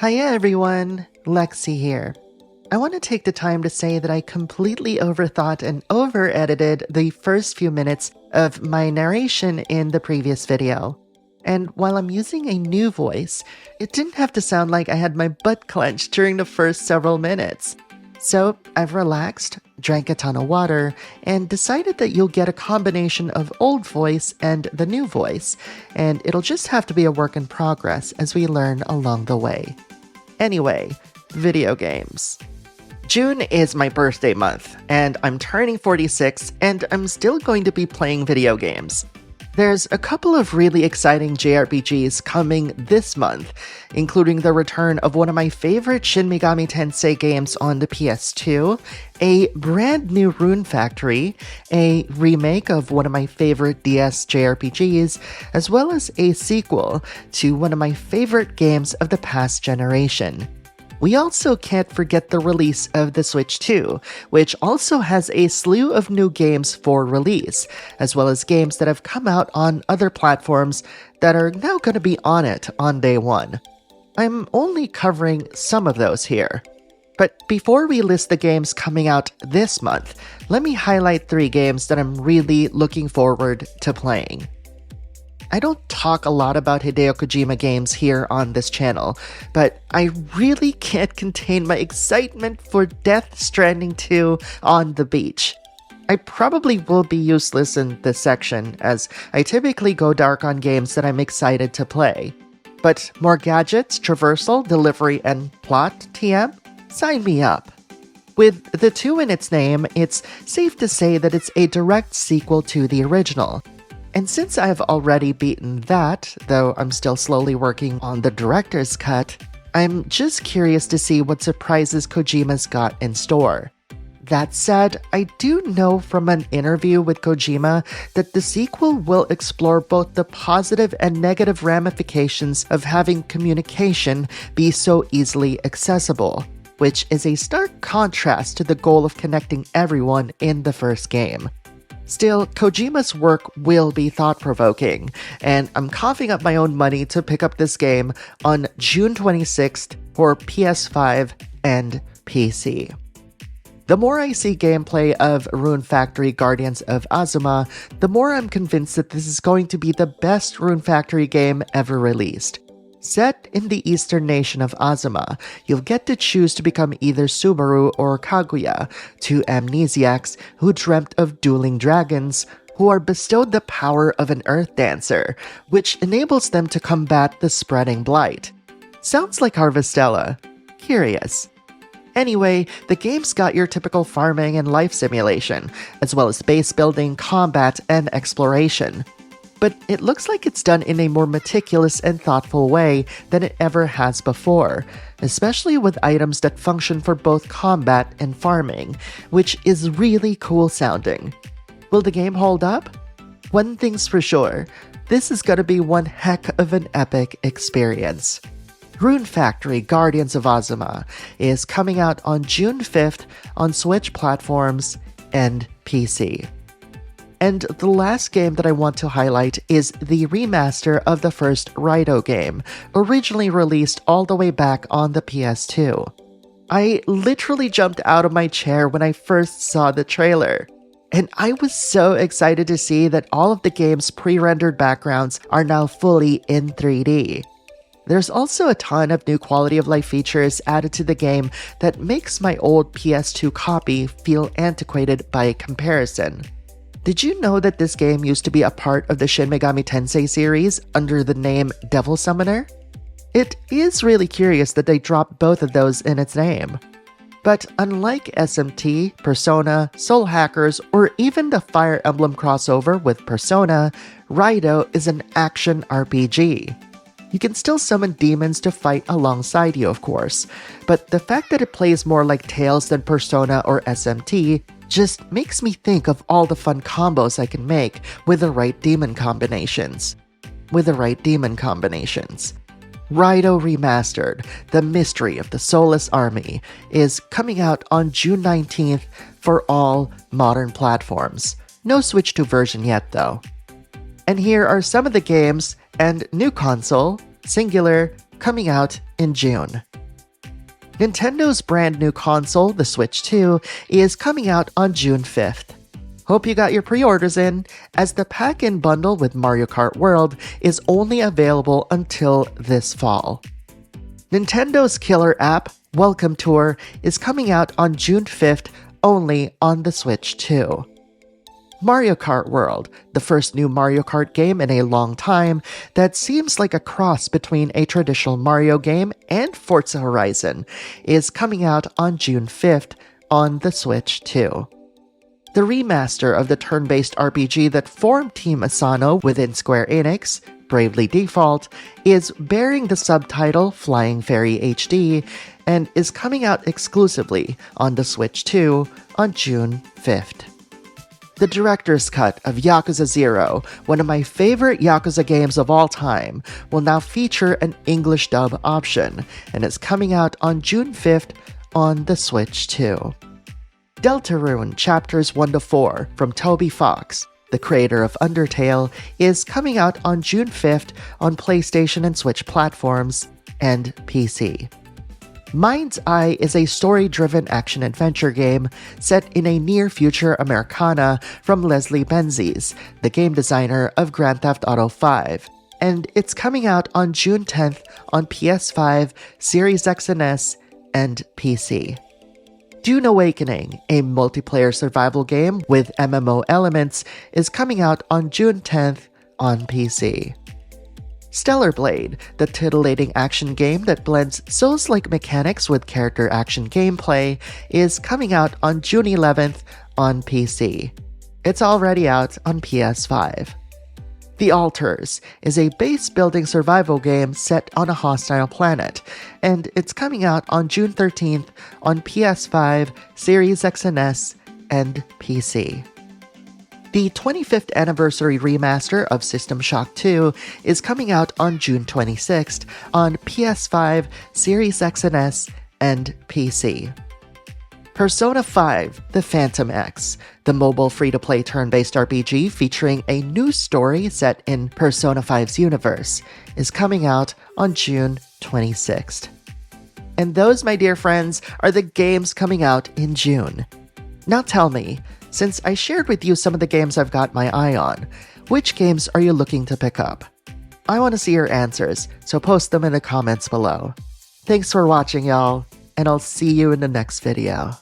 Hiya everyone, Lexi here. I want to take the time to say that I completely overthought and over-edited the first few minutes of my narration in the previous video. And while I'm using a new voice, it didn't have to sound like I had my butt clenched during the first several minutes. So I've relaxed, drank a ton of water, and decided that you'll get a combination of old voice and the new voice, and it'll just have to be a work in progress as we learn along the way. Anyway, video games. June is my birthday month, and I'm turning 46, and I'm still going to be playing video games. There's a couple of really exciting JRPGs coming this month, including the return of one of my favorite Shin Megami Tensei games on the PS2, a brand new Rune Factory, a remake of one of my favorite DS JRPGs, as well as a sequel to one of my favorite games of the past generation. We also can't forget the release of the Switch 2, which also has a slew of new games for release, as well as games that have come out on other platforms that are now going to be on it on day one. I'm only covering some of those here. But before we list the games coming out this month, let me highlight 3 games that I'm really looking forward to playing. I don't talk a lot about Hideo Kojima games here on this channel, but I really can't contain my excitement for Death Stranding 2 on the beach. I probably will be useless in this section, as I typically go dark on games that I'm excited to play. But more gadgets, traversal, delivery, and plot, TM? Sign me up. With the 2 in its name, it's safe to say that it's a direct sequel to the original. And since I've already beaten that, though I'm still slowly working on the director's cut, I'm just curious to see what surprises Kojima's got in store. That said, I do know from an interview with Kojima that the sequel will explore both the positive and negative ramifications of having communication be so easily accessible, which is a stark contrast to the goal of connecting everyone in the first game. Still, Kojima's work will be thought-provoking, and I'm coughing up my own money to pick up this game on June 26th for PS5 and PC. The more I see gameplay of Rune Factory Guardians of Azuma, the more I'm convinced that this is going to be the best Rune Factory game ever released. Set in the eastern nation of Azuma, you'll get to choose to become either Subaru or Kaguya, 2 amnesiacs who dreamt of dueling dragons, who are bestowed the power of an earth dancer, which enables them to combat the spreading blight. Sounds like Harvestella. Curious. Anyway, the game's got your typical farming and life simulation, as well as base building, combat, and exploration. But it looks like it's done in a more meticulous and thoughtful way than it ever has before, especially with items that function for both combat and farming, which is really cool sounding. Will the game hold up? One thing's for sure, this is gonna be one heck of an epic experience. Rune Factory Guardians of Azuma is coming out on June 5th on Switch platforms and PC. And the last game that I want to highlight is the remaster of the first Raidou game, originally released all the way back on the PS2. I literally jumped out of my chair when I first saw the trailer, and I was so excited to see that all of the game's pre-rendered backgrounds are now fully in 3D. There's also a ton of new quality of life features added to the game that makes my old PS2 copy feel antiquated by comparison. Did you know that this game used to be a part of the Shin Megami Tensei series under the name Devil Summoner? It is really curious that they dropped both of those in its name. But unlike SMT, Persona, Soul Hackers, or even the Fire Emblem crossover with Persona, Raidou is an action RPG. You can still summon demons to fight alongside you, of course, but the fact that it plays more like Tales than Persona or SMT just makes me think of all the fun combos I can make with the right demon combinations. Raidou Remastered, The Mystery of the Soulless Army, is coming out on June 19th for all modern platforms. No Switch 2 version yet, though. And here are some of the games and new console, singular, coming out in June. Nintendo's brand new console, the Switch 2, is coming out on June 5th. Hope you got your pre-orders in, as the pack-in bundle with Mario Kart World is only available until this fall. Nintendo's killer app, Welcome Tour, is coming out on June 5th only on the Switch 2. Mario Kart World, the first new Mario Kart game in a long time that seems like a cross between a traditional Mario game and Forza Horizon, is coming out on June 5th on the Switch 2. The remaster of the turn-based RPG that formed Team Asano within Square Enix, Bravely Default, is bearing the subtitle Flying Fairy HD and is coming out exclusively on the Switch 2 on June 5th. The director's cut of Yakuza 0, one of my favorite Yakuza games of all time, will now feature an English dub option and is coming out on June 5th on the Switch 2. Deltarune Chapters 1-4 from Toby Fox, the creator of Undertale, is coming out on June 5th on PlayStation and Switch platforms and PC. MindsEye is a story-driven action-adventure game set in a near-future Americana from Leslie Benzies, the game designer of Grand Theft Auto V, and it's coming out on June 10th on PS5, Series X and S, and PC. Dune Awakening, a multiplayer survival game with MMO elements, is coming out on June 10th on PC. Stellar Blade, the titillating action game that blends Souls-like mechanics with character action gameplay, is coming out on June 11th on PC. It's already out on PS5. The Altars is a base-building survival game set on a hostile planet, and it's coming out on June 13th on PS5, Series X and S, and PC. The 25th anniversary remaster of System Shock 2 is coming out on June 26th on PS5, Series X and S, and PC. Persona 5: The Phantom X, the mobile free-to-play turn-based RPG featuring a new story set in Persona 5's universe, is coming out on June 26th. And those, my dear friends, are the games coming out in June. Now tell me, since I shared with you some of the games I've got my eye on, which games are you looking to pick up? I want to see your answers, so post them in the comments below. Thanks for watching, y'all, and I'll see you in the next video.